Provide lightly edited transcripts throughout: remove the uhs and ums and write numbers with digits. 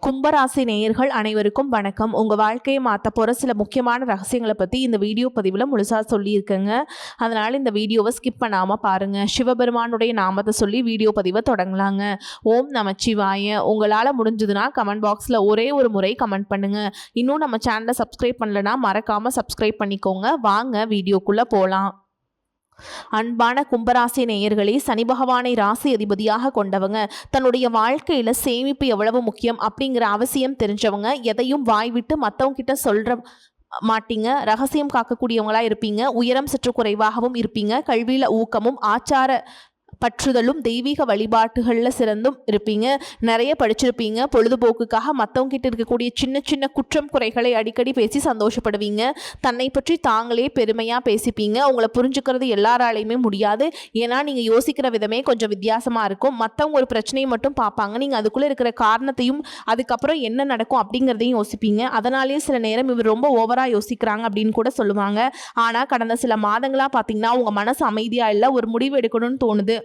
கும்பராசி நேயர்கள் அனைவருக்கும் வணக்கம். உங்கள் வாழ்க்கையை மாற்ற போகிற சில முக்கியமான ரகசியங்களை பற்றி இந்த வீடியோ பதிவில் முழுசாக சொல்லியிருக்கேங்க. அதனால் இந்த வீடியோவை ஸ்கிப் பண்ணாமல் பாருங்கள். சிவபெருமானுடைய நாமத்தை சொல்லி வீடியோ பதிவை தொடங்கலாங்க. ஓம் நமச்சிவாய. உங்களால் முடிஞ்சதுன்னா கமெண்ட் பாக்ஸில் ஒரே ஒரு முறை கமெண்ட் பண்ணுங்கள். இன்னும் நம்ம சேனலை சப்ஸ்கிரைப் பண்ணலைன்னா மறக்காமல் சப்ஸ்கிரைப் பண்ணிக்கோங்க. வாங்க வீடியோக்குள்ளே போகலாம். அன்பான கும்பராசி நேயர்களே, சனி பகவானை ராசி அதிபதியாக கொண்டவங்க, தன்னுடைய வாழ்க்கையில சேமிப்பு எவ்வளவு முக்கியம் அப்படிங்கிற அவசியம் தெரிஞ்சவங்க, எதையும் வாய் விட்டு மற்றவங்க கிட்ட சொல்ற மாட்டீங்க, ரகசியம் காக்கக்கூடியவங்களா இருப்பீங்க, உயரம் சற்று குறைவாகவும் இருப்பீங்க, கல்வியில ஊக்கமும் ஆச்சார பற்றுதலும் தெய்வீக வழிபாட்டுகளில் சிறந்தும் இருப்பீங்க. நிறைய படிச்சிருப்பீங்க. பொழுதுபோக்குக்காக மற்றவங்க கிட்ட இருக்கக்கூடிய சின்ன சின்ன குற்றம் குறைகளை அடிக்கடி பேசி சந்தோஷப்படுவீங்க. தன்னை பற்றி தாங்களே பெருமையாக பேசிப்பீங்க. உங்களை புரிஞ்சுக்கிறது எல்லாராலையுமே முடியாது. ஏன்னா நீங்கள் யோசிக்கிற விதமே கொஞ்சம் வித்தியாசமாக இருக்கும். மற்றவங்க ஒரு பிரச்சனையை மட்டும் பார்ப்பாங்க, நீங்கள் அதுக்குள்ளே இருக்கிற காரணத்தையும் அதுக்கப்புறம் என்ன நடக்கும் அப்படிங்கிறதையும் யோசிப்பீங்க. அதனாலேயே சில நேரம் இவர் ரொம்ப ஓவராக யோசிக்கிறாங்க அப்படின்னு கூட சொல்லுவாங்க. ஆனால் கடந்த சில மாதங்களாக பார்த்தீங்கன்னா உங்கள் மனசு அமைதியாக இல்லை, ஒரு முடிவு எடுக்கணும்னு தோணுது.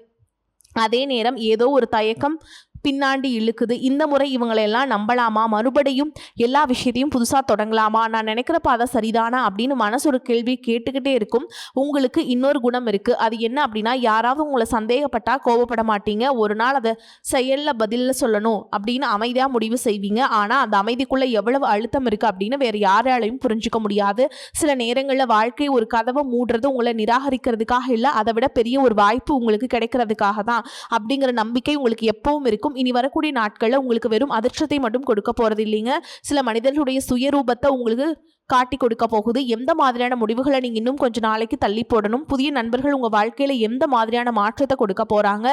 அதே நேரம் ஏதோ ஒரு தயக்கம் பின்னாடி இழுக்குது. இந்த முறை இவங்களெல்லாம் நம்பலாமா, மறுபடியும் எல்லா விஷயத்தையும் புதுசாக தொடங்கலாமா, நான் நினைக்கிற பாதை சரிதானா அப்படின்னு மனசு ஒரு கேள்வி கேட்டுக்கிட்டே இருக்கும். உங்களுக்கு இன்னொரு குணம் இருக்குது. அது என்ன அப்படின்னா, யாராவது உங்களை சந்தேகப்பட்டால் கோபப்பட மாட்டீங்க. ஒரு நாள் அதை செயலில் பதிலில் சொல்லணும் அப்படின்னு அமைதியாக முடிவு செய்வீங்க. ஆனால் அந்த அமைதிக்குள்ளே எவ்வளவு அழுத்தம் இருக்குது அப்படின்னு வேறு யாராலையும் புரிஞ்சிக்க முடியாது. சில நேரங்களில் வாழ்க்கை ஒரு கதவை மூடுறது உங்களை நிராகரிக்கிறதுக்காக இல்லை, அதை விட பெரிய ஒரு வாய்ப்பு உங்களுக்கு கிடைக்கிறதுக்காக தான் அப்படிங்கிற நம்பிக்கை உங்களுக்கு எப்பவும் இருக்கும். இனி வரக்கூடிய நாட்களில் உங்களுக்கு வெறும் அதிர்ஷ்டத்தை மட்டும் கொடுக்க போறது இல்லைங்க. சில மனிதர்களுடைய சுயரூபத்தை உங்களுக்கு காட்டி கொடுக்க போகுது. எந்த மாதிரியான முடிவுகளை நீங்கள் இன்னும் கொஞ்சம் நாளைக்கு தள்ளி போடணும், புதிய நண்பர்கள் உங்கள் வாழ்க்கையில் எந்த மாதிரியான மாற்றத்தை கொடுக்க போகிறாங்க,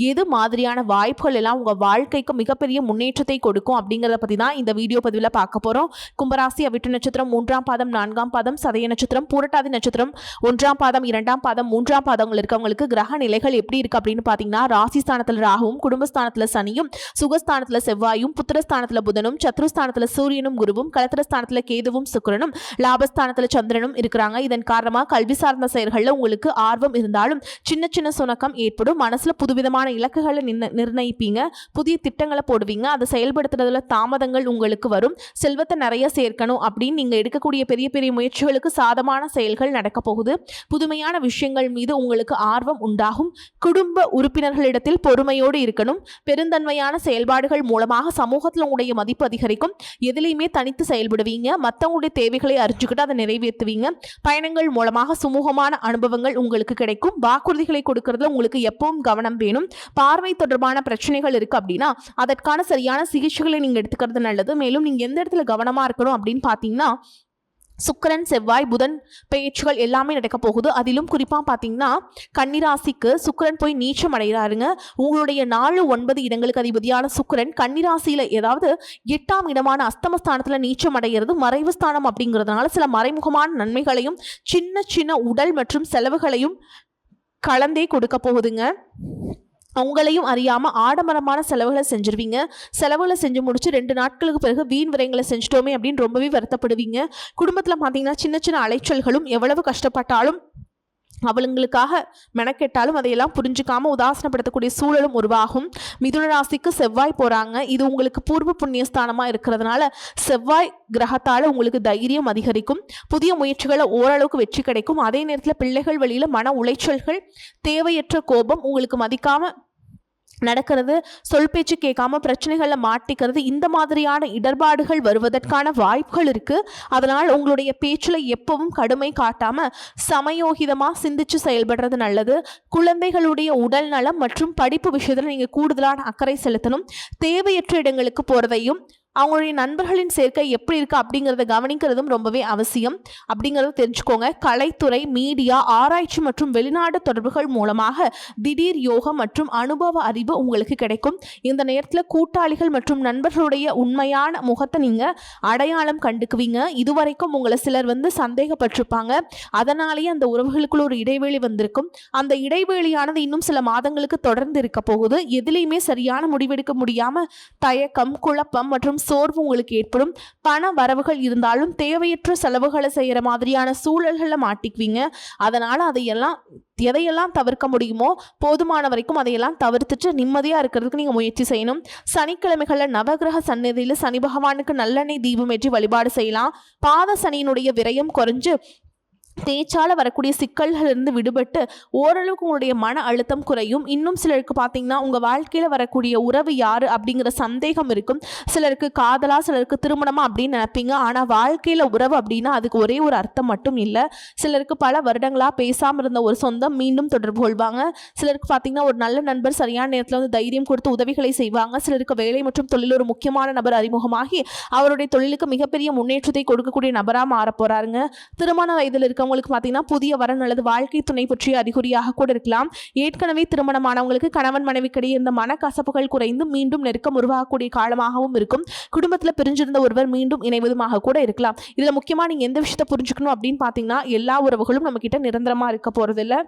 எது மாதிரியான வாய்ப்புகள் எல்லாம் உங்கள் வாழ்க்கைக்கு மிகப்பெரிய முன்னேற்றத்தை கொடுக்கும் அப்படிங்கிறத பற்றி தான் இந்த வீடியோ பதிவில் பார்க்க போகிறோம். கும்பராசி அவிட்ட நட்சத்திரம் 3ஆம் பாதம் 4ஆம் பாதம், சதய நட்சத்திரம், பூரட்டாதி நட்சத்திரம் 1ஆம் பாதம் 2ஆம் பாதம் 3ஆம் பாதங்கள் இருக்கவங்களுக்கு கிரக நிலைகள் எப்படி இருக்குது அப்படின்னு பார்த்தீங்கன்னா, ராசி ஸ்தானத்தில் ராகுவும், குடும்பஸ்தானத்தில் சனியும், சுகஸ்தானத்தில் செவ்வாயும், புத்திரஸ்தானத்தில் புதனும், சத்ருஸ்தானத்தில் சூரியனும் குருவும், கலத்திரஸ்தானத்தில் கேதுவும் சுக்கிரனும், லாபஸ்தானத்துல சந்திரனும் இருக்கிறாங்க. இதன் காரணமா கல்வி சார்ந்த செயல்களில் உங்களுக்கு ஆர்வம் இருந்தாலும் சின்ன சின்ன சுணக்கம் ஏற்படும். மனசுல புதுவிதமான இலக்குகளை நிர்ணயிப்பீங்க, புதிய திட்டங்களை போடுவீங்க. அதை செயல்படுத்துறதுல தாமதங்கள் உங்களுக்கு வரும். செல்வத்தை நிறைய சேர்க்கணும் அப்படின்னு நீங்க எடுக்கக்கூடிய பெரிய பெரிய முயற்சிகளுக்கு சாதமான செயல்கள் நடக்க போகுது. புதுமையான விஷயங்கள் மீது உங்களுக்கு ஆர்வம் உண்டாகும். குடும்ப உறுப்பினர்களிடத்தில் பொறுமையோடு இருக்கணும். பெருந்தன்மையான செயல்பாடுகள் மூலமாக சமூகத்தில் உங்களுடைய மதிப்பு அதிகரிக்கும். எதிலையுமே தனித்து செயல்படுவீங்க. மற்றவங்களுடைய தேவைகளை அறிஞ்சுக்கிட்டு அதை நிறைவேற்றுவீங்க. பயணங்கள் மூலமாக சுமூகமான அனுபவங்கள் உங்களுக்கு கிடைக்கும். வாக்குறுதிகளை கொடுக்கறதுல உங்களுக்கு எப்பவும் கவனம் வேணும். பார்வை தொடர்பான பிரச்சனைகள் இருக்கு அப்படின்னா அதற்கான சரியான சிகிச்சைகளை நீங்க எடுத்துக்கிறது நல்லது. மேலும் நீங்க எந்த இடத்துல கவனமா இருக்கணும் அப்படின்னு பாத்தீங்கன்னா, சுக்கிரன் செவ்வாய் புதன் பெயர்ச்சிகள் எல்லாமே நடக்க போகுது. அதிலும் குறிப்பாக பார்த்தீங்கன்னா கன்னிராசிக்கு சுக்கிரன் போய் நீச்சம் அடைகிறாருங்க. உங்களுடைய 4, 9 இடங்களுக்கு அதிபதியான சுக்கிரன் கன்னிராசியில் ஏதாவது 8ஆம் இடமான அஸ்தமஸ்தானத்தில் நீச்சம் அடைகிறது மறைவு ஸ்தானம் அப்படிங்கிறதுனால சில மறைமுகமான நன்மைகளையும் சின்ன சின்ன உடல் மற்றும் செலவுகளையும் கலந்தே கொடுக்க போகுதுங்க. உங்களையும் அறியாமல் ஆடம்பரமான செலவுகளை செஞ்சிருவீங்க. செலவுகளை செஞ்சு முடிச்சு 2 நாட்களுக்கு பிறகு வீண் விரயங்களை செஞ்சிட்டோமே அப்படின்னு ரொம்பவே வருத்தப்படுவீங்க. குடும்பத்தில் பார்த்தீங்கன்னா சின்ன சின்ன அலைச்சல்களும், எவ்வளவு கஷ்டப்பட்டாலும் அவளுங்களுக்காக மெனக்கெட்டாலும் அதையெல்லாம் புரிஞ்சுக்காம உதாசனப்படுத்தக்கூடிய சூழலும் உருவாகும். மிதுன ராசிக்கு செவ்வாய் போகிறாங்க. இது உங்களுக்கு பூர்வ புண்ணியஸ்தானமாக இருக்கிறதுனால செவ்வாய் கிரகத்தால் உங்களுக்கு தைரியம் அதிகரிக்கும். புதிய முயற்சிகளை ஓரளவுக்கு வெற்றி கிடைக்கும். அதே நேரத்தில் பிள்ளைகள் வழியில் மன உளைச்சல்கள், தேவையற்ற கோபம், உங்களுக்கு மதிக்காம நடக்கிறது, சொல் பேச்சு கேட்காம பிரச்சனைகளில் மாட்டிக்கிறது, இந்த மாதிரியான இடர்பாடுகள் வருவதற்கான வாய்ப்புகள் இருக்குது. அதனால் உங்களுடைய பேச்சில் எப்பவும் கடுமை காட்டாமல் சமயோகிதமாக சிந்திச்சு செயல்படுறது நல்லது. குழந்தைகளுடைய உடல் நலம் மற்றும் படிப்பு விஷயத்தில் நீங்கள் கூடுதலான அக்கறை செலுத்தணும். தேவையற்ற இடங்களுக்கு போகிறதையும் அவங்களுடைய நண்பர்களின் சேர்க்கை எப்படி இருக்குது அப்படிங்கிறத கவனிக்கிறதும் ரொம்பவே அவசியம் அப்படிங்கிறத தெரிஞ்சுக்கோங்க. கலைத்துறை, மீடியா, ஆராய்ச்சி மற்றும் வெளிநாடு தொடர்புகள் மூலமாக திடீர் யோகம் மற்றும் அனுபவ அறிவு உங்களுக்கு கிடைக்கும். இந்த நேரத்தில் கூட்டாளிகள் மற்றும் நண்பர்களுடைய உண்மையான முகத்தை நீங்கள் அடையாளம் கண்டுக்குவீங்க. இதுவரைக்கும் உங்களை சிலர் சந்தேகப்பட்டிருப்பாங்க. அதனாலேயே அந்த உறவுகளுக்குள்ள ஒரு இடைவெளி வந்திருக்கும். அந்த இடைவெளியானது இன்னும் சில மாதங்களுக்கு தொடர்ந்து இருக்க போகுது. எதுலேயுமே சரியான முடிவெடுக்க முடியாமல் தயக்கம், குழப்பம் மற்றும் ஏற்படும், சோர்வு உங்களுக்கு ஏற்படும். பண வரவுகள் இருந்தாலும் தேவையற்ற செலவுகளை செய்கிற மாதிரியான சூழல்களில் மாட்டிக்குவீங்க. அதனால் எதையெல்லாம் தவிர்க்க முடியுமோ போதுமான வரைக்கும் அதையெல்லாம் தவிர்த்துட்டு நிம்மதியாக இருக்கிறதுக்கு நீங்கள் முயற்சி செய்யணும். சனிக்கிழமைகளில் நவகிரக சந்நிதியில் சனி பகவானுக்கு நல்லெண்ணெய் தீபம் ஏற்றி வழிபாடு செய்யலாம். பாத சனியினுடைய விரயம் குறைஞ்சு தேய்ச்சால வரக்கூடிய சிக்கல்களிலிருந்து விடுபட்டு ஓரளவுக்கு உங்களுடைய மன அழுத்தம் குறையும். இன்னும் சிலருக்கு பார்த்தீங்கன்னா உங்கள் வாழ்க்கையில் வரக்கூடிய உறவு யார் அப்படிங்கிற சந்தேகம் இருக்கும். சிலருக்கு காதலா, சிலருக்கு திருமணமா அப்படின்னு நினைப்பீங்க. ஆனால் வாழ்க்கையில் உறவு அப்படின்னா அதுக்கு ஒரே ஒரு அர்த்தம் மட்டும் இல்லை. சிலருக்கு பல வருடங்களாக பேசாமல் இருந்த ஒரு சொந்தம் மீண்டும் தொடர்பு கொள்வாங்க. சிலருக்கு பார்த்தீங்கன்னா ஒரு நல்ல நண்பர் சரியான நேரத்தில் வந்து தைரியம் கொடுத்து உதவிகளை செய்வாங்க. சிலருக்கு வேலை மற்றும் தொழில் ஒரு முக்கியமான நபர் அறிமுகமாகி அவருடைய தொழிலுக்கு மிகப்பெரிய முன்னேற்றத்தை கொடுக்கக்கூடிய நபராக மாற போகிறாருங்க. திருமண வயதில் இருக்க உங்களுக்கு பார்த்தீங்கன்னா புதிய வரன் அல்லது வாழ்க்கை துணை பற்றிய அறிகுறியாக கூட இருக்கலாம். ஏற்கனவே திருமணமானவங்களுக்கு கணவன் மனைவிக்கிடையே இந்த மனக்கசப்புகள் குறைந்து மீண்டும் நெருக்கம் உருவாகக்கூடிய காலமாகவும் இருக்கும். குடும்பத்தில் பிரிஞ்சிருந்த ஒருவர் மீண்டும் இணைவதுமாக கூட இருக்கலாம். இதில் முக்கியமாக நீங்கள் எந்த விஷயத்தை புரிஞ்சுக்கணும் அப்படின்னு பார்த்தீங்கன்னா எல்லா உறவுகளும் நம்ம கிட்ட நிரந்தரமாக இருக்க போகிறதில்ல.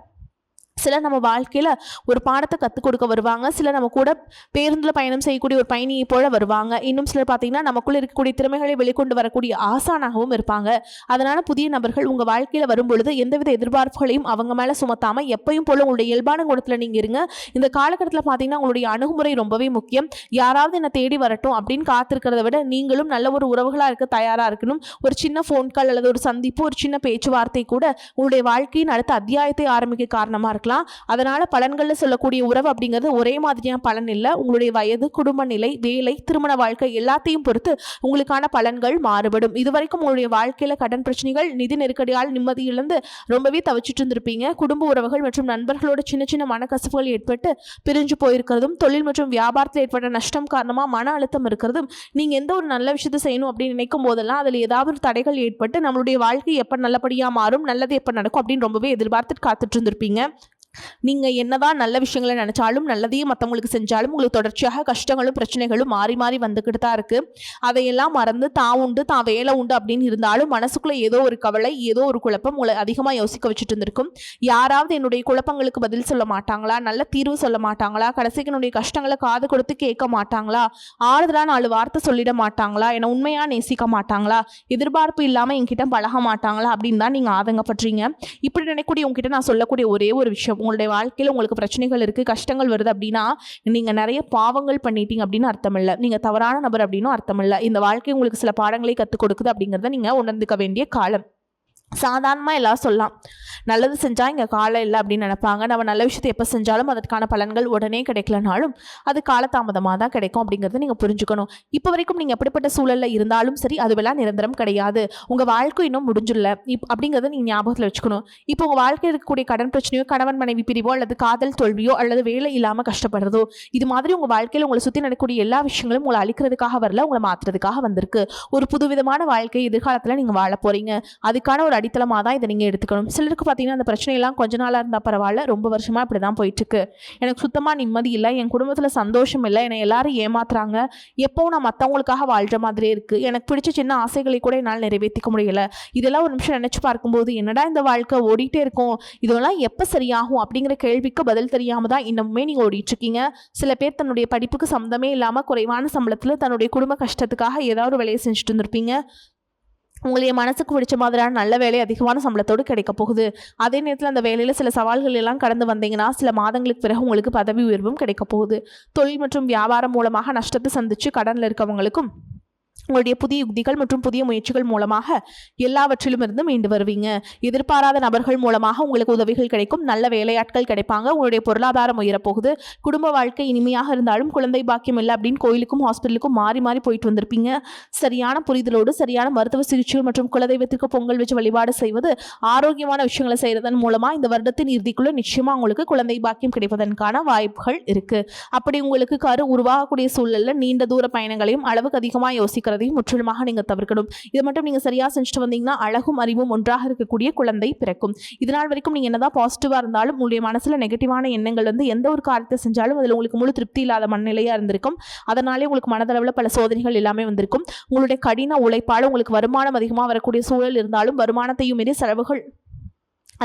சிலர் நம்ம வாழ்க்கையில் ஒரு பாடத்தை கற்றுக் கொடுக்க வருவாங்க. சிலர் நம்ம கூட பேருந்தில் பயணம் செய்யக்கூடிய ஒரு பயணியை போல வருவாங்க. இன்னும் சிலர் பார்த்தீங்கன்னா நமக்குள்ளே இருக்கக்கூடிய திறமைகளை வெளிக்கொண்டு வரக்கூடிய ஆசானாகவும் இருப்பாங்க. அதனால் புதிய நபர்கள் உங்கள் வாழ்க்கையில் வரும்பொழுது எந்தவித எதிர்பார்ப்புகளையும் அவங்க மேலே சுமத்தாமல் எப்பயும் போல உங்களுடைய இயல்பான குணத்தில் நீங்கள் இருங்க. இந்த காலகட்டத்தில் பார்த்தீங்கன்னா உங்களுடைய அணுகுமுறை ரொம்பவே முக்கியம். யாராவது என்னை தேடி வரட்டும் அப்படின்னு காத்திருக்கிறத விட நீங்களும் நல்ல ஒரு உறவுகளாக இருக்க தயாராக இருக்கணும். ஒரு சின்ன ஃபோன் கால் அல்லது ஒரு சந்திப்பு, ஒரு சின்ன பேச்சுவார்த்தை கூட உங்களுடைய வாழ்க்கையின் அடுத்த அத்தியாயத்தை ஆரம்பிக்க காரணமாக இருக்கலாம். அதனால பலன்கள்ல சொல்லக்கூடிய உறவு அப்படிங்கிறது ஒரே மாதிரியான பலன் இல்லை. உங்களுடைய வயது, குடும்ப நிலை, வேலை, திருமண வாழ்க்கை எல்லாத்தையும் பொறுத்து உங்களுக்கான பலன்கள் மாறுபடும். இதுவரைக்கும் உங்களுடைய வாழ்க்கையில கடன் பிரச்சனைகள், நிதி நெருக்கடியால் நிம்மதி இழந்து ரொம்பவே தவிச்சிட்டு இருந்திருப்பீங்க. குடும்ப உறவுகள் மற்றும் நண்பர்களோட சின்ன சின்ன மனக்கசப்புகள் ஏற்பட்டு பிரிஞ்சு போயிருக்கிறதும், தொழில் மற்றும் வியாபாரத்தில் ஏற்பட்ட நஷ்டம் காரணமா மன அழுத்தம் இருக்கிறதும், நீங்க எந்த ஒரு நல்ல விஷயத்தை செய்யணும் அப்படின்னு நினைக்கும் போதெல்லாம் அதில் ஏதாவது ஒரு தடைகள் ஏற்பட்டு நம்மளுடைய வாழ்க்கை எப்ப நல்லபடியா மாறும், நல்லது எப்ப நடக்கும் அப்படின்னு ரொம்பவே எதிர்பார்த்துட்டு காத்துட்டு இருந்திருப்பீங்க. நீங்கள் என்னதான் நல்ல விஷயங்களை நினச்சாலும், நல்லதையும் மற்றவங்களுக்கு செஞ்சாலும் உங்களுக்கு தொடர்ச்சியாக கஷ்டங்களும் பிரச்சனைகளும் மாறி மாறி வந்துக்கிட்டு தான் இருக்குது. அதையெல்லாம் மறந்து தான் உண்டு, தான் வேலை உண்டு அப்படின்னு இருந்தாலும் மனசுக்குள்ளே ஏதோ ஒரு கவலை, ஏதோ ஒரு குழப்பம் உங்களை அதிகமாக யோசிக்க வச்சுட்டு இருந்திருக்கும். யாராவது என்னுடைய குழப்பங்களுக்கு பதில் சொல்ல மாட்டாங்களா, நல்ல தீர்வு சொல்ல மாட்டாங்களா, கடைசிக்கு என்னுடைய கஷ்டங்களை காது கொடுத்து கேட்க மாட்டாங்களா, ஆறுதலாக 4 வார்த்தை சொல்லிட மாட்டாங்களா, என்னை உண்மையாக நேசிக்க மாட்டாங்களா, எதிர்பார்ப்பு இல்லாமல் என்கிட்ட பழக மாட்டாங்களா அப்படின்னு தான் நீங்கள் ஆதங்கப்படுறீங்க. இப்படி நினைக்கக்கூடிய உங்ககிட்ட நான் சொல்லக்கூடிய ஒரே ஒரு விஷயம், உங்களுடைய வாழ்க்கையில் உங்களுக்கு பிரச்சனைகள் இருக்குது, கஷ்டங்கள் வருது அப்படின்னா நீங்கள் நிறைய பாவங்கள் பண்ணிட்டீங்க அப்படின்னு அர்த்தம் இல்லை. நீங்கள் தவறான நபர் அப்படின்னு அர்த்தம் இல்லை. இந்த வாழ்க்கை உங்களுக்கு சில பாடங்களை கற்றுக் கொடுக்குது அப்படிங்கிறத நீங்கள் உணர்ந்துக்க வேண்டிய காலம். சாதாரணமாக எல்லாம் சொல்லலாம், நல்லது செஞ்சால் இங்கே காலம் இல்லை அப்படின்னு நினைப்பாங்க. நம்ம நல்ல விஷயத்தை எப்போ செஞ்சாலும் அதற்கான பலன்கள் உடனே கிடைக்கலனாலும் அது காலதாமதமாக தான் கிடைக்கும் அப்படிங்கிறத நீங்கள் புரிஞ்சுக்கணும். இப்போ வரைக்கும் நீங்கள் எப்படிப்பட்ட சூழலில் இருந்தாலும் சரி, அதுவெல்லாம் நிரந்தரம் கிடையாது. உங்கள் வாழ்க்கை இன்னும் முடிஞ்சிடல அப்படிங்கிறத நீங்கள் ஞாபகத்தில் வச்சுக்கணும். இப்போ உங்கள் வாழ்க்கையில் இருக்கக்கூடிய கடன் பிரச்சனையோ, கணவன் மனைவி பிரிவோ, அல்லது காதல் தோல்வியோ, அல்லது வேலை இல்லாமல் கஷ்டப்படுறதோ, இது மாதிரி உங்கள் வாழ்க்கையில் உங்களை சுற்றி நடக்கக்கூடிய எல்லா விஷயங்களும் உங்களை அழிக்கிறதுக்காக வரல, உங்களை மாற்றுறதுக்காக வந்திருக்கு. ஒரு புதுவிதமான வாழ்க்கை எதிர்காலத்தில் நீங்கள் வாழ போகிறீங்க. அதுக்கான ஒரு அடித்தளமாக தான் இதை நீங்கள் எடுத்துக்கணும். சிலருக்கு பார்த்தீங்கன்னா அந்த பிரச்சனையெல்லாம் கொஞ்ச நாளாக இருந்தால் பரவாயில்ல, ரொம்ப வருஷமாக இப்படி தான் போயிட்டுருக்கு, எனக்கு சுத்தமாக நிம்மதி இல்லை, என் குடும்பத்தில் சந்தோஷம் இல்லை, என்னை எல்லாரும் ஏமாத்துறாங்க, எப்போவும் நான் மற்றவங்களுக்காக வாழ்கிற மாதிரியே இருக்குது, எனக்கு பிடிச்ச சின்ன ஆசைகளை கூட என்னால் நிறைவேற்றிக்க முடியலை, இதெல்லாம் ஒரு நிமிஷம் நினச்சி பார்க்கும்போது என்னடா இந்த வாழ்க்கை ஓடிட்டே இருக்கும், இதெல்லாம் எப்போ சரியாகும் அப்படிங்கிற கேள்விக்கு பதில் தெரியாமல் தான் இன்னமுமே நீங்கள் ஓடிட்டுருக்கீங்க. சில பேர் தன்னுடைய படிப்புக்கு சம்மந்தமே இல்லாமல் குறைவான சம்பளத்தில் தன்னுடைய குடும்ப கஷ்டத்துக்காக ஏதாவது ஒரு வேலையை செஞ்சுட்டு இருந்திருப்பீங்க. உங்களுடைய மனசுக்கு பிடிச்ச மாதிரியான நல்ல வேலை அதிகமான சம்பளத்தோடு கிடைக்க போகுது. அதே நேரத்தில் அந்த வேலையில் சில சவால்கள் எல்லாம் கடந்து வந்தீங்கன்னா சில மாதங்களுக்கு பிறகு உங்களுக்கு பதவி உயர்வும் கிடைக்க போகுது. தொழில் மற்றும் வியாபாரம் மூலமாக நஷ்டத்தை சந்தித்து கடனில் இருக்கவங்களுக்கும் உங்களுடைய புதிய யுக்திகள் மற்றும் புதிய முயற்சிகள் மூலமாக எல்லாவற்றிலும் இருந்து மீண்டு வருவீங்க. எதிர்பாராத நபர்கள் மூலமாக உங்களுக்கு உதவிகள் கிடைக்கும், நல்ல வேலையாட்கள் கிடைப்பாங்க, உங்களுடைய பொருளாதாரம் உயரப்போகுது. குடும்ப வாழ்க்கை இனிமையாக இருந்தாலும் குழந்தை பாக்கியம் இல்லை அப்படின்னு கோயிலுக்கும் ஹாஸ்பிட்டலுக்கும் மாறி மாறி போயிட்டு வந்திருப்பீங்க. சரியான புரிதலோடு சரியான மருத்துவ சிகிச்சைகள் மற்றும் குலதெய்வத்திற்கு பொங்கல் வச்சு வழிபாடு செய்வது, ஆரோக்கியமான விஷயங்களை செய்வதன் மூலமாக இந்த வருடத்தின் இறுதிக்குள்ள நிச்சயமாக உங்களுக்கு குழந்தை பாக்கியம் கிடைப்பதற்கான வாய்ப்புகள் இருக்கு. அப்படி உங்களுக்கு கரு உருவாகக்கூடிய சூழலில் நீண்ட தூர பயணங்களையும் அளவுக்கு அதிகமாக யோசிக்கிறதையும் முற்றிலுமாக நீங்கள் தவிர்க்கணும். இதை மட்டும் நீங்கள் சரியாக செஞ்சுட்டு வந்தீங்கன்னா அழகும் அறிவும் ஒன்றாக இருக்கக்கூடிய குழந்தை பிறக்கும். இதனால் வரைக்கும் நீங்கள் என்னதான் பாசிட்டிவாக இருந்தாலும் உங்களுடைய மனசில் நெகட்டிவான எண்ணங்கள் வந்து எந்த ஒரு காரியத்தை செஞ்சாலும் அதில் உங்களுக்கு முழு திருப்தி இல்லாத மனநிலையாக இருந்திருக்கும். அதனாலே உங்களுக்கு மனதளவில் பல சோதனைகள் எல்லாமே வந்திருக்கும். உங்களுடைய கடின உழைப்பால் உங்களுக்கு வருமானம் அதிகமாக வரக்கூடிய சூழல் இருந்தாலும் வருமானத்தையும் மீறி செலவுகள்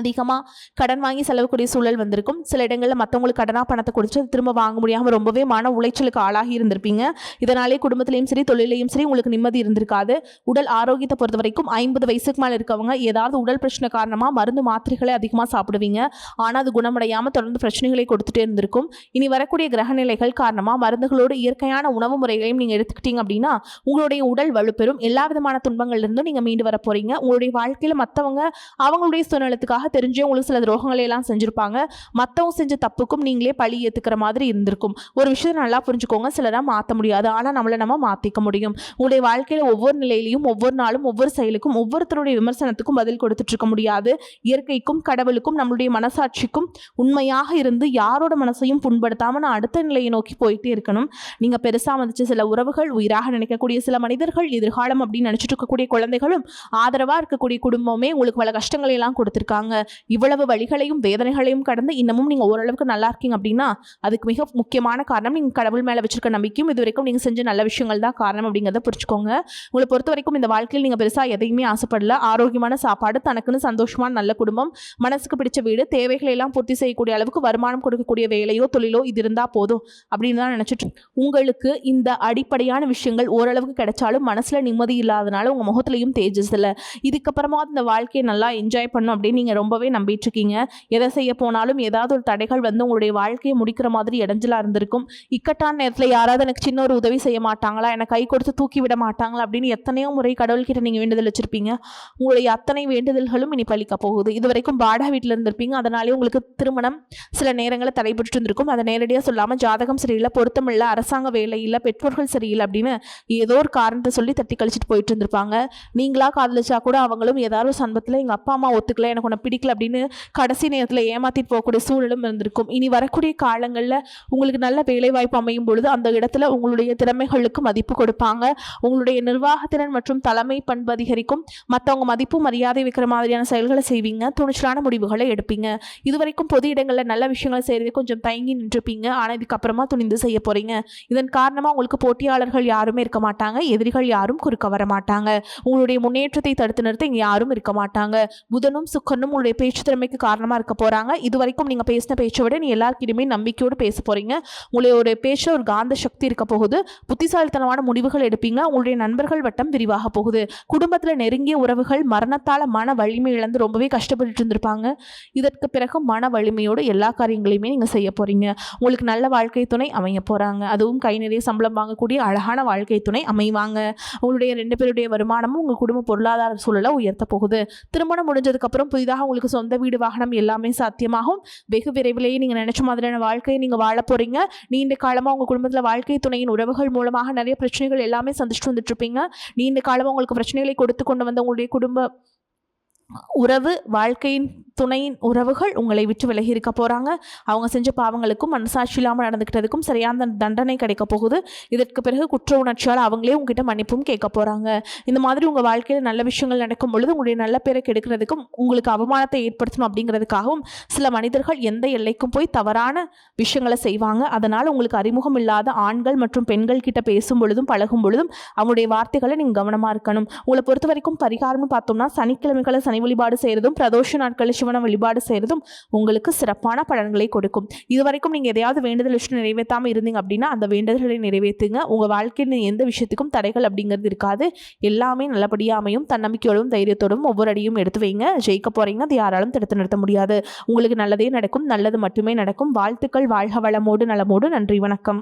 அதிகமாக கடன் வாங்கி செலவுக்கூடிய சூழல் வந்திருக்கும். சில இடங்களில் மற்றவங்களுக்கு கடனாக பணத்தை கொடுத்து திரும்ப வாங்க முடியாமல் ரொம்பவே மன உளைச்சலுக்கு ஆளாகி இருந்திருப்பீங்க. இதனாலே குடும்பத்திலையும் சரி தொழிலையும் சரி உங்களுக்கு நிம்மதி இருந்திருக்காது. உடல் ஆரோக்கியத்தை பொறுத்த வரைக்கும் 50 வயசுக்கு மேலே இருக்கவங்க ஏதாவது உடல் பிரச்சனை காரணமாக மருந்து மாத்திரைகளை அதிகமாக சாப்பிடுவீங்க. ஆனால் அது குணமடையாமல் தொடர்ந்து பிரச்சனைகளை கொடுத்துட்டே இருந்திருக்கும். இனி வரக்கூடிய கிரகநிலைகள் காரணமாக மருந்துகளோடு இயற்கையான உணவு முறைகளையும் நீங்கள் எடுத்துக்கிட்டீங்க அப்படின்னா உங்களுடைய உடல் வலுப்பெறும். எல்லா விதமான துன்பங்கள்லேருந்தும் நீங்கள் மீண்டு வர போகிறீங்க. உங்களுடைய வாழ்க்கையில் மற்றவங்க அவங்களுடைய சுயநலத்துக்காக தெரிஞ்சே உங்களுக்கு சில துரோகங்களை எல்லாம் செஞ்சிருப்பாங்க. மற்றவங்க செஞ்ச தப்புக்கும் நீங்களே பழி ஏற்றுக்கிற மாதிரி இருந்திருக்கும். ஒரு விஷயத்தை நல்லா புரிஞ்சுக்கோங்க, சிலராக மாற்ற முடியாது, ஆனால் நம்மளை நம்ம மாற்றிக்க முடியும். உங்களுடைய வாழ்க்கையில் ஒவ்வொரு நிலையிலையும் ஒவ்வொரு நாளும் ஒவ்வொரு செயலுக்கும் ஒவ்வொருத்தருடைய விமர்சனத்துக்கும் பதில் கொடுத்துட்டு இருக்க முடியாது. இயற்கைக்கும் கடவுளுக்கும் நம்மளுடைய மனசாட்சிக்கும் உண்மையாக இருந்து யாரோட மனசையும் புண்படுத்தாமல் நான் அடுத்த நிலையை நோக்கி போயிட்டே இருக்கணும். நீங்கள் பெருசாக வந்துச்சு சில உறவுகள், உயிராக நினைக்கக்கூடிய சில மனிதர்கள், எதிர்காலம் அப்படின்னு நினச்சிட்டு இருக்கக்கூடிய குழந்தைகளும், ஆதரவாக இருக்கக்கூடிய குடும்பமே உங்களுக்கு பல கஷ்டங்களை எல்லாம் கொடுத்துருக்காங்க. இவ்வளவு வழிகளையும் வேதனைகளையும் கடந்து இன்னமும் நீங்க ஓரளவுக்கு நல்லா இருக்கீங்க அப்படின்னா அதுக்கு மிக முக்கியமான காரணம் நீங்க கடவுள் மேல வச்சிருக்க நம்பிக்கையும் இதுவரைக்கும் நீங்க செஞ்ச நல்ல விஷயங்கள் தான் காரணம் அப்படிங்கிறத புரிஞ்சுக்கோங்க. உங்களை பொறுத்த வரைக்கும் இந்த வாழ்க்கையில் நீங்க பெருசா எதையுமே ஆசைப்படல. ஆரோக்கியமான சாப்பாடு, தனக்குன்னு சந்தோஷமான நல்ல குடும்பம், மனசுக்கு பிடிச்ச வீடு, தேவைகளை எல்லாம் பூர்த்தி செய்யக்கூடிய அளவுக்கு வருமானம் கொடுக்கக்கூடிய வேலையோ தொழிலோ இது இருந்தா போதும் அப்படின்னு தான் நினைச்சிட்டு உங்களுக்கு இந்த அடிப்படையான விஷயங்கள் ஓரளவுக்கு கிடைச்சாலும் மனசுல நிம்மதி இல்லாதனால உங்க முகத்திலையும் தேஜஸ் இல்லை. இதுக்கப்புறமா இந்த வாழ்க்கையை நல்லா என்ஜாய் பண்ணும் அப்படின்னு நீங்க ரொம்பவே நம்பிட்டு இருக்கீங்க. எதை செய்ய போனாலும் ஏதாவது ஒரு தடைகள் வந்து உங்களுடைய வாழ்க்கையை முடிக்கிற மாதிரி இடைஞ்சலா இருந்திருக்கும். இக்கட்டான நேரத்தில் யாராவது எனக்கு சின்ன ஒரு உதவி செய்ய மாட்டாங்களா, எனக்கு கை கொடுத்து தூக்கி விட மாட்டாங்களா அப்படின்னு எத்தனையோ முறை கடவுள்கிட்ட நீங்க வேண்டுதல் வச்சிருப்பீங்க. உங்களுடைய அத்தனை வேண்டுதல்களும் இனி பலிக்க போகுது. இது வரைக்கும் பாடா வீட்டில் இருந்திருப்பீங்க. அதனாலே உங்களுக்கு திருமணம் சில நேரங்களில் தடைபட்டு இருந்திருக்கும். அதை நேரடியாக சொல்லாமல் ஜாதகம் சரியில்லை, பொருத்தம் இல்லை, அரசாங்க வேலை இல்லை, பெற்றோர்கள் சரியில்லை அப்படின்னு ஏதோ ஒரு காரணத்தை சொல்லி தட்டி கழிச்சிட்டு போயிட்டு இருந்திருப்பாங்க. நீங்களா காதலிச்சா கூட அவங்களும் ஏதாவது ஒரு சந்தர்ப்பத்தில் எங்கள் அப்பா அம்மா ஒத்துக்கல, எனக்கு உன்னை பிடிக்கல அப்படின்னு கடைசி நேரத்தில் ஏமாத்திட்டு போகக்கூடிய சூழலும் இருந்திருக்கும். இனி வரக்கூடிய காலங்களில் உங்களுக்கு நல்ல வேலை வாய்ப்பு அமையும் பொழுது அந்த இடத்துல உங்களுடைய திறமைகளுக்கு மதிப்பு கொடுப்பாங்க. உங்களுடைய நிர்வாகத்திறன் மற்றும் தலைமை பண்பு அதிகரிக்கும். மற்றவங்க மதிப்பு மரியாதை வைக்கிற மாதிரியான செயல்களை செய்வீங்க. துணிச்சலான முடிவுகளை எடுப்பீங்க. இதுவரைக்கும் பொது இடங்களில் நல்ல விஷயங்களை செய்யறது கொஞ்சம் தயங்கி நின்றுப்பீங்க. ஆனால் இதுக்கப்புறமா துணிந்து செய்ய போறீங்க. இதன் காரணமாக உங்களுக்கு போட்டியாளர்கள் யாருமே இருக்க மாட்டாங்க. எதிரிகள் யாரும் குறுக்க வர மாட்டாங்க. உங்களுடைய முன்னேற்றத்தை தடுத்து நிறுத்த இங்கே யாரும் இருக்க மாட்டாங்க. புதனும் சுக்கரனும் உங்களுடைய பேச்சு திறமைக்கு காரணமாக இருக்க போகிறாங்க. இது வரைக்கும் நீங்கள் பேசின பேச்சை விட நீ எல்லாருக்கிட்டையுமே நம்பிக்கையோடு பேச போகிறீங்க. உங்களுடைய பேச்சில் ஒரு காந்த சக்தி இருக்க போகுது. புத்திசாலித்தனமான முடிவுகள் எடுப்பீங்க. உங்களுடைய நண்பர்கள் வட்டம் விரிவாக போகுது. குடும்பத்தில் நெருங்கிய உறவுகள் மரணத்தால் மன வலிமை இழந்து ரொம்பவே கஷ்டப்பட்டு இருந்திருப்பாங்க. இதற்கு பிறகு மன வலிமையோடு எல்லா காரியங்களையுமே நீங்கள் செய்ய போகிறீங்க. உங்களுக்கு நல்ல வாழ்க்கை துணை அமைய போகிறாங்க. அதுவும் கை நிறைய சம்பளம் வாங்கக்கூடிய அழகான வாழ்க்கை துணை அமைவாங்க. உங்களுடைய 2 பேருடைய வருமானமும் உங்கள் குடும்ப பொருளாதார சூழலை உயர்த்த போகுது. திருமணம் முடிஞ்சதுக்கப்புறம் புதிதாக உங்களுக்கு சொந்த வீடு வாகனம் எல்லாமே சாத்தியமாகும். வெகு விரைவிலேயே நீங்கள் நினைச்ச மாதிரியான வாழ்க்கையை நீங்கள் வாழ போறீங்க. நீண்ட காலமாக உங்கள் குடும்பத்தில் வாழ்க்கை துணையின் உறவுகள் மூலமாக நிறைய பிரச்சனைகள் எல்லாமே சந்திச்சுட்டு வந்துட்டு இருப்பீங்க. நீண்ட காலமாக உங்களுக்கு பிரச்சனைகளை கொடுத்து கொண்டு வந்த உங்களுடைய குடும்ப உறவு வாழ்க்கையின் துணையின் உறவுகள் உங்களை விட்டு விலகி இருக்க போகிறாங்க. அவங்க செஞ்ச பாவங்களுக்கும் மனசாட்சி இல்லாமல் நடந்துக்கிட்டதுக்கும் சரியான தண்டனை கிடைக்க போகுது. இதற்கு பிறகு குற்ற உணர்ச்சியால் அவங்களே உங்ககிட்ட மன்னிப்பும் கேட்க போகிறாங்க. இந்த மாதிரி உங்கள் வாழ்க்கையில் நல்ல விஷயங்கள் நடக்கும் பொழுது உங்களுடைய நல்ல பேரை கெடுக்கிறதுக்கும் உங்களுக்கு அவமானத்தை ஏற்படுத்தணும் அப்படிங்கிறதுக்காகவும் சில மனிதர்கள் எந்த எல்லைக்கும் போய் தவறான விஷயங்களை செய்வாங்க. அதனால் உங்களுக்கு அறிமுகம் இல்லாத ஆண்கள் மற்றும் பெண்கள் கிட்ட பேசும் பொழுதும் பழகும் பொழுதும் அவங்களுடைய வார்த்தைகளை நீங்கள் கவனமாக இருக்கணும். உங்களை பொறுத்த வரைக்கும் பரிகாரம்னு பார்த்தோம்னா சனிக்கிழமைகளை சனி வழிபாடு செய்கிறதும் பிரதோஷ நாட்களில் சிவனை வழிபாடு செய்கிறதும் உங்களுக்கு சிறப்பான பலன்களை கொடுக்கும். இதுவரைக்கும் நீங்கள் எதையாவது வேண்டுதல் விஷயம் நிறைவேற்றாமல் இருந்தீங்க அப்படின்னா அந்த வேண்டுதல்களை நிறைவேற்றுங்க. உங்கள் வாழ்க்கையில் எந்த விஷயத்துக்கும் தடைகள் அப்படிங்கிறது இருக்காது. எல்லாமே நல்லபடியாக அமையும். தன்னம்பிக்கையோடும் தைரியத்தோடும் ஒவ்வொரு அடியும் எடுத்து வைங்க. ஜெயிக்க போகிறீங்க. அது யாராலும் தடுத்து நிறுத்த முடியாது. உங்களுக்கு நல்லதே நடக்கும். நல்லது மட்டுமே நடக்கும். வாழ்த்துக்கள். வாழ்க வளமோடு நலமோடு. நன்றி. வணக்கம்.